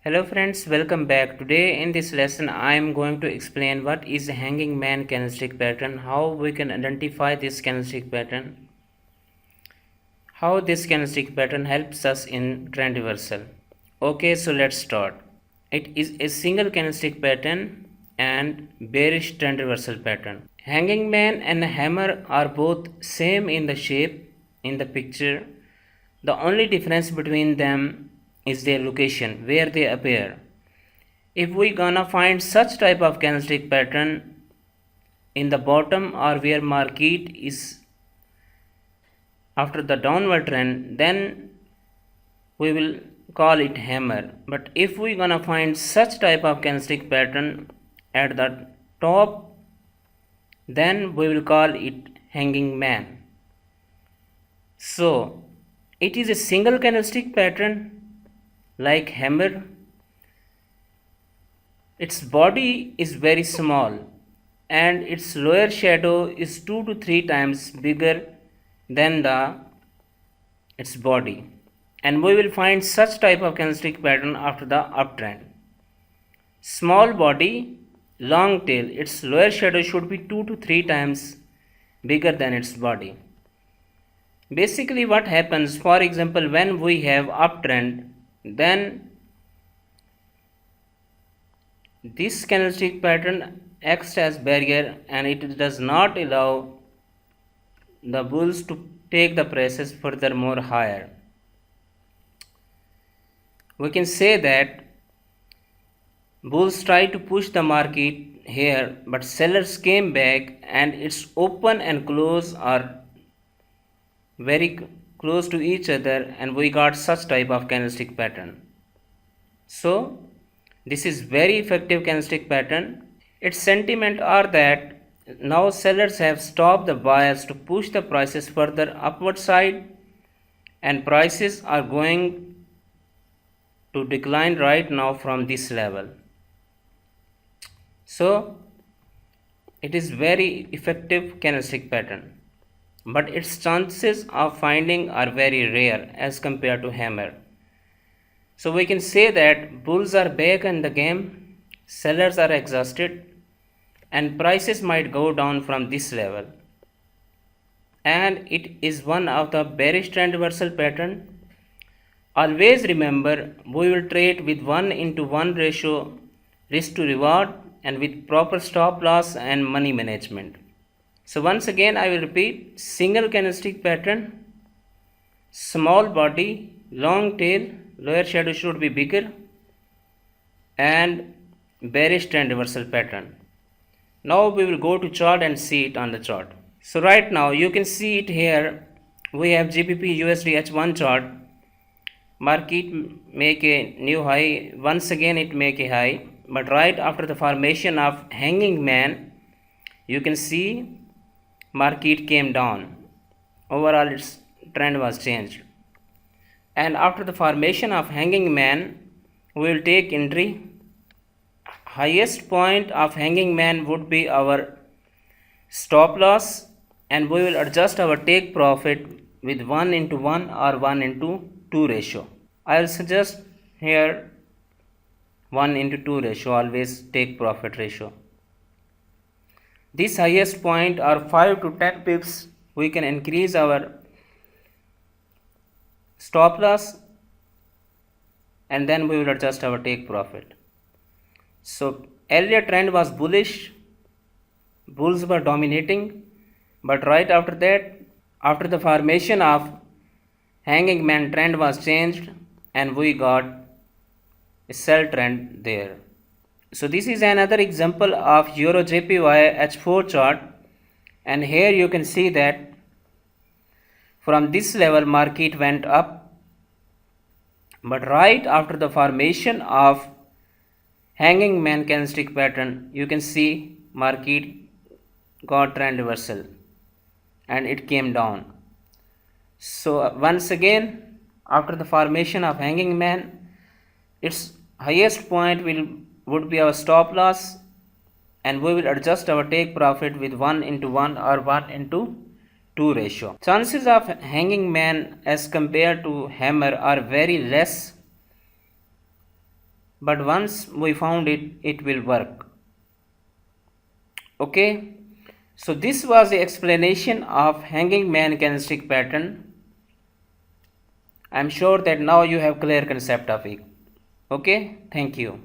Hello friends, welcome back. Today in this lesson I am going to explain what is a hanging man candlestick pattern, how we can identify this candlestick pattern, how this candlestick pattern helps us in trend reversal. Okay, so let's start. It is a single candlestick pattern and bearish trend reversal pattern. Hanging man and hammer are both same in the shape in the picture. The only difference between them is their location, where they appear. If we gonna find such type of candlestick pattern in the bottom or where market is after the downward trend, then we will call it hammer. But if we gonna find such type of candlestick pattern at the top, then we will call it hanging man. So it is a single candlestick pattern like hammer. Its body is very small and its lower shadow is 2 to 3 times bigger than its body, and we will find such type of candlestick pattern after the uptrend. Small body, long tail, its lower shadow should be 2 to 3 times bigger than its body. Basically what happens, for example, when we have uptrend, then this candlestick pattern acts as barrier and it does not allow the bulls to take the prices furthermore higher. We can say that bulls try to push the market here, but sellers came back and its open and close are very close to each other, and we got such type of candlestick pattern. So this is very effective candlestick pattern. Its sentiment are that now sellers have stopped the buyers to push the prices further upward side, and prices are going to decline right now from this level. So it is very effective candlestick pattern, but its chances of finding are very rare as compared to hammer. So we can say that bulls are back in the game, sellers are exhausted, and prices might go down from this level. And it is one of the bearish trend reversal pattern. Always remember, we will trade with 1:1 ratio risk to reward and with proper stop loss and money management. So once again I will repeat, single candlestick pattern, small body, long tail, lower shadow should be bigger, and bearish trend reversal pattern. Now we will go to chart and see it on the chart. So right now you can see it here. We have GBP USD H1 chart. Market make a new high. Once again it make a high, but right after the formation of hanging man, you can see market came down. Overall its trend was changed. And after the formation of hanging man, we will take entry. Highest point of hanging man would be our stop loss, and we will adjust our take profit with 1:1 or 1:2 ratio. I will suggest here 1:2 ratio, always take profit ratio. This highest point or 5 to 10 pips, we can increase our stop loss, and then we will adjust our take profit. So earlier trend was bullish, bulls were dominating, but right after that, after the formation of hanging man, trend was changed and we got a sell trend there. So this is another example of Euro JPY H4 chart, and here you can see that from this level market went up, but right after the formation of hanging man candlestick pattern, you can see market got trend reversal and it came down. So once again, after the formation of hanging man, its highest point would be our stop loss, and we will adjust our take profit with 1:1 or 1:2 ratio. Chances of hanging man as compared to hammer are very less but once we found it, it will work. Okay, so this was the explanation of hanging man candlestick pattern. I'm sure that now you have clear concept of it. Okay, thank you.